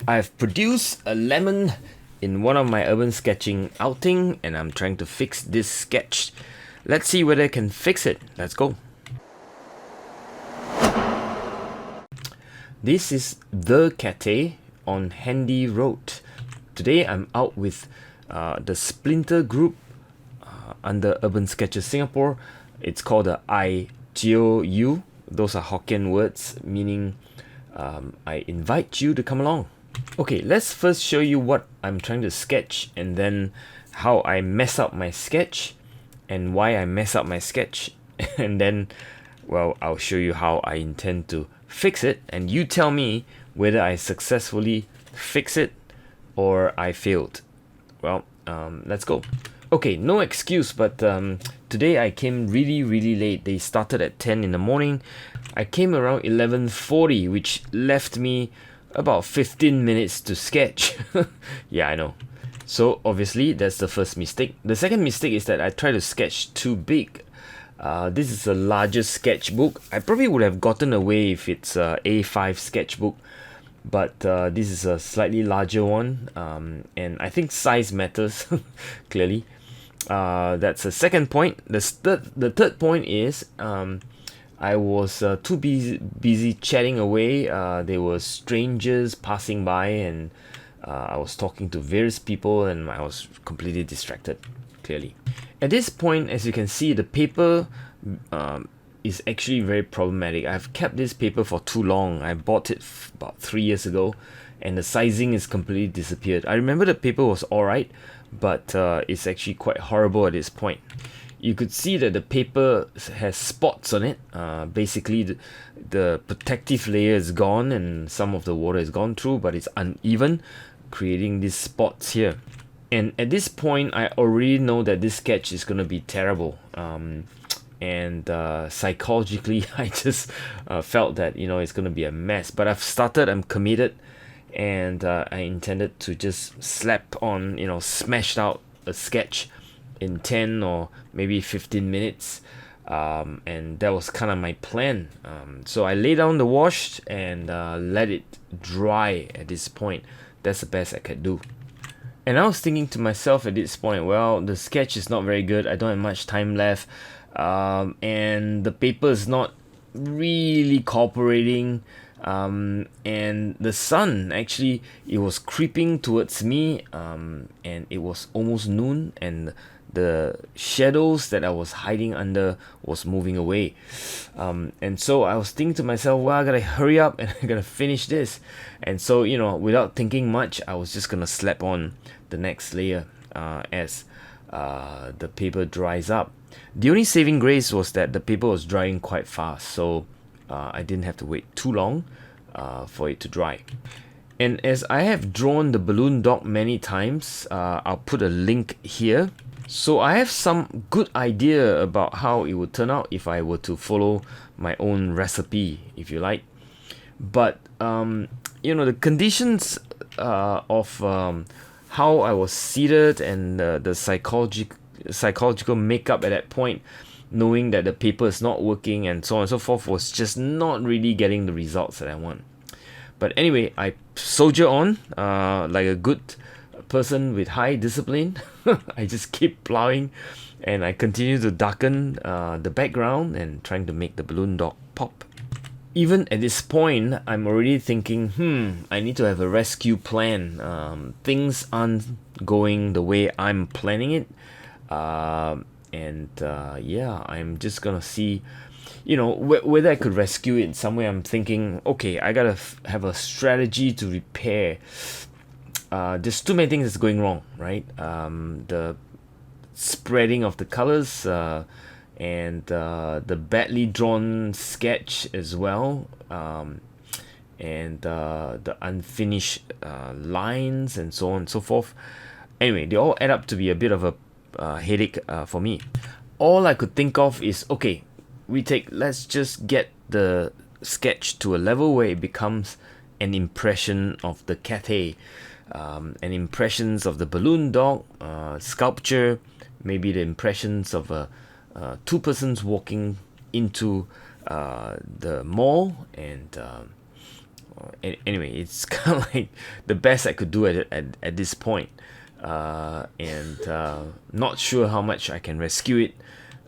I've produced a lemon in one of my urban sketching outing, and I'm trying to fix this sketch. Let's see whether I can fix it. Let's go. This is the Cathay on Handy Road. Today I'm out with the Splinter group under Urban Sketches Singapore. It's called the I Jio You. Those are Hokkien words meaning I invite you to come along. Okay, let's first show you what I'm trying to sketch and then how I mess up my sketch and why I mess up my sketch and then, well, I'll show you how I intend to fix it, and you tell me whether I successfully fix it or I failed. Well, let's go. Okay, no excuse, but today I came really late. They started at 10 in the morning. I came around 11:40, which left me about 15 minutes to sketch. Yeah, I know. So obviously that's the first mistake. The second mistake is that I tried to sketch too big. This is the largest sketchbook. I probably would have gotten away if it's a A5 sketchbook, but this is a slightly larger one, and I think size matters clearly. That's the second point. The third point is I was too busy chatting away. There were strangers passing by, and I was talking to various people, and I was completely distracted, clearly. At this point, as you can see, the paper is actually very problematic. I've kept this paper for too long. I bought it about 3 years ago, and the sizing is completely disappeared. I remember the paper was alright, but it's actually quite horrible at this point. You could see that the paper has spots on it. Basically, the protective layer is gone and some of the water has gone through, but it's uneven, creating these spots here. And at this point, I already know that this sketch is going to be terrible. And psychologically, I just felt that, it's going to be a mess. But I've started, I'm committed, and I intended to just slap on, smashed out a sketch in 10 or maybe 15 minutes. And that was kind of my plan. So I lay down the wash and let it dry at this point. That's the best I could do. And I was thinking to myself at this point, well, the sketch is not very good. I don't have much time left. And the paper is not really cooperating. And the sun, actually, it was creeping towards me. And it was almost noon. And the shadows that I was hiding under was moving away. And so I was thinking to myself, well, I gotta hurry up and I gotta finish this. And so, without thinking much, I was just gonna slap on the next layer as the paper dries up. The only saving grace was that the paper was drying quite fast, so I didn't have to wait too long for it to dry. And as I have drawn the balloon dog many times, I'll put a link here. So I have some good idea about how it would turn out if I were to follow my own recipe, if you like. But the conditions of how I was seated and the psychological makeup at that point, knowing that the paper is not working and so on and so forth, was just not really getting the results that I want. But anyway, I soldier on like a good person with high discipline. I just keep plowing and I continue to darken the background and trying to make the balloon dog pop. Even at this point, I'm already thinking, I need to have a rescue plan. Things aren't going the way I'm planning it. I'm just gonna see, whether I could rescue it. Somewhere I'm thinking, okay, I gotta have a strategy to repair. There's too many things that's going wrong, right? The spreading of the colors, and the badly drawn sketch as well, and the unfinished lines and so on and so forth. Anyway, they all add up to be a bit of a headache for me. All I could think of is, okay, let's just get the sketch to a level where it becomes an impression of the Cathay, and impressions of the balloon dog sculpture, maybe the impressions of two persons walking into the mall, and Anyway, it's kind of like the best I could do at this point. And not sure how much I can rescue it,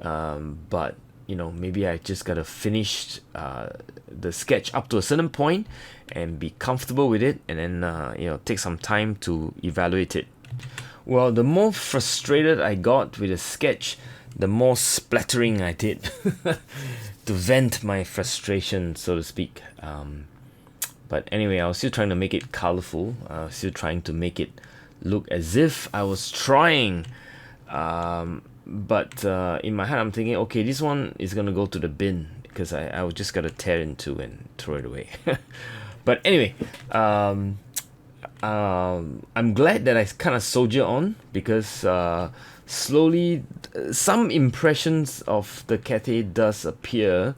but maybe I just gotta finish the sketch up to a certain point and be comfortable with it, and then take some time to evaluate it. Well, the more frustrated I got with the sketch, the more splattering I did to vent my frustration, so to speak. But anyway, I was still trying to make it colorful. I was still trying to make it look as if I was trying. But in my head, I'm thinking, okay, this one is gonna go to the bin because I was just gonna tear into and throw it away. But anyway, I'm glad that I kind of soldier on, because slowly some impressions of the Cathay does appear.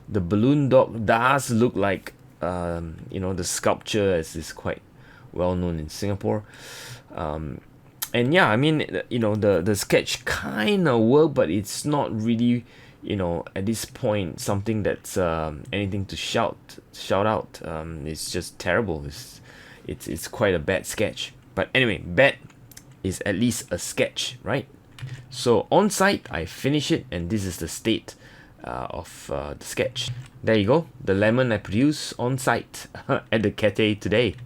The balloon dog does look like the sculpture, as is quite well known in Singapore. And yeah, I mean, the sketch kind of worked, but it's not really, at this point, something that's anything to shout out. It's just terrible. It's quite a bad sketch. But anyway, bad is at least a sketch, right? So on site, I finish it, and this is the state of the sketch. There you go, the lemon I produce on site at the Cathay today.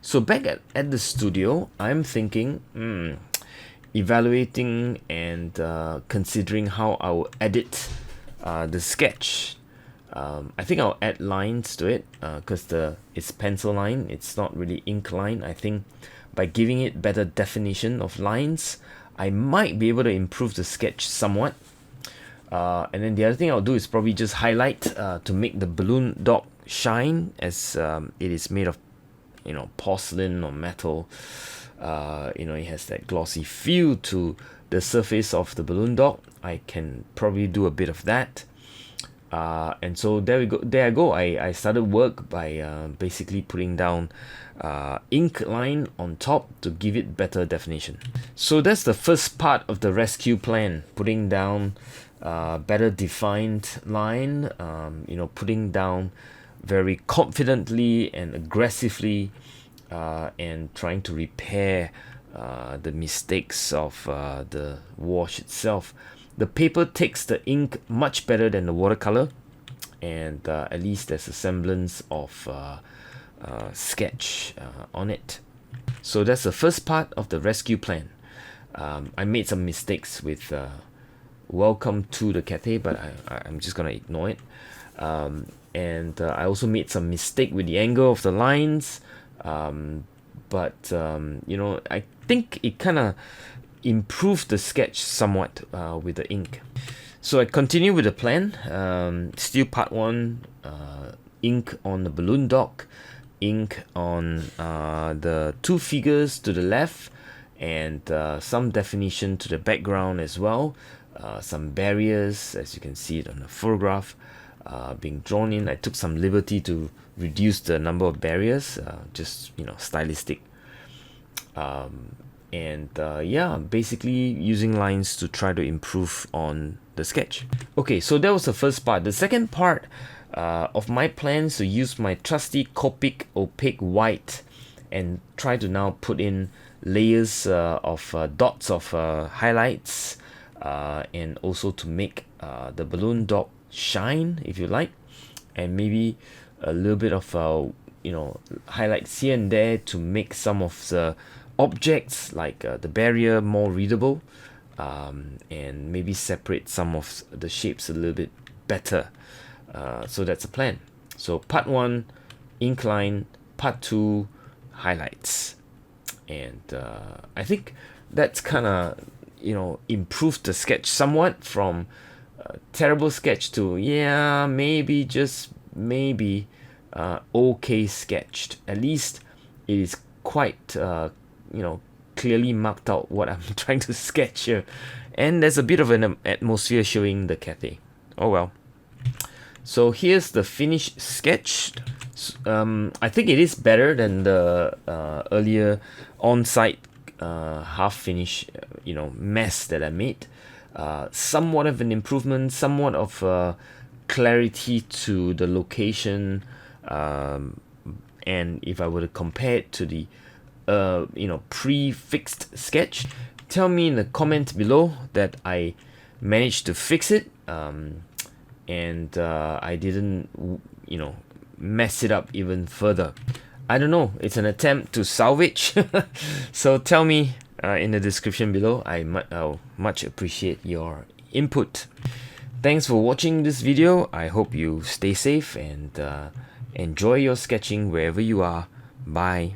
So back at the studio, I'm thinking, evaluating and considering how I will edit the sketch. I think I'll add lines to it, because it's pencil line, it's not really ink line. I think by giving it better definition of lines, I might be able to improve the sketch somewhat. And then the other thing I'll do is probably just highlight to make the balloon dog shine, as it is made of porcelain or metal. It has that glossy feel to the surface of the balloon dog. I can probably do a bit of that. And so there I go. I started work by basically putting down ink line on top to give it better definition. So that's the first part of the rescue plan, putting down better defined line, putting down very confidently and aggressively, and trying to repair the mistakes of the wash itself. The paper takes the ink much better than the watercolor, and at least there's a semblance of sketch on it. So that's the first part of the rescue plan. I made some mistakes with welcome to the Cathay, but I'm just gonna ignore it. And I also made some mistake with the angle of the lines, but I think it kind of improved the sketch somewhat with the ink. So I continue with the plan. Still part 1, ink on the balloon dog, ink on the two figures to the left, and some definition to the background as well. Some barriers, as you can see it on the photograph, being drawn in. I took some liberty to reduce the number of barriers, just stylistic. Basically using lines to try to improve on the sketch. Okay, so that was the first part. The second part of my plans to use my trusty Copic opaque white and try to now put in layers of dots of highlights, and also to make the balloon dog shine, if you like, and maybe a little bit of highlights here and there to make some of the objects like the barrier more readable, and maybe separate some of the shapes a little bit better. So that's a plan. So part 1, ink line, part 2, highlights, and I think that's kind of improved the sketch somewhat from terrible sketch to maybe just maybe okay sketched. At least it is quite clearly marked out what I'm trying to sketch here, and there's a bit of an atmosphere showing the Cathay. Oh well. So here's the finished sketch. I think it is better than the earlier on-site half-finish mess that I made. Somewhat of an improvement, somewhat of clarity to the location, and if I were to compare it to the prefixed sketch, tell me in the comment below that I managed to fix it, and I didn't mess it up even further. I don't know, it's an attempt to salvage. So tell me in the description below. I'll much appreciate your input. Thanks for watching this video. I hope you stay safe and enjoy your sketching wherever you are. Bye.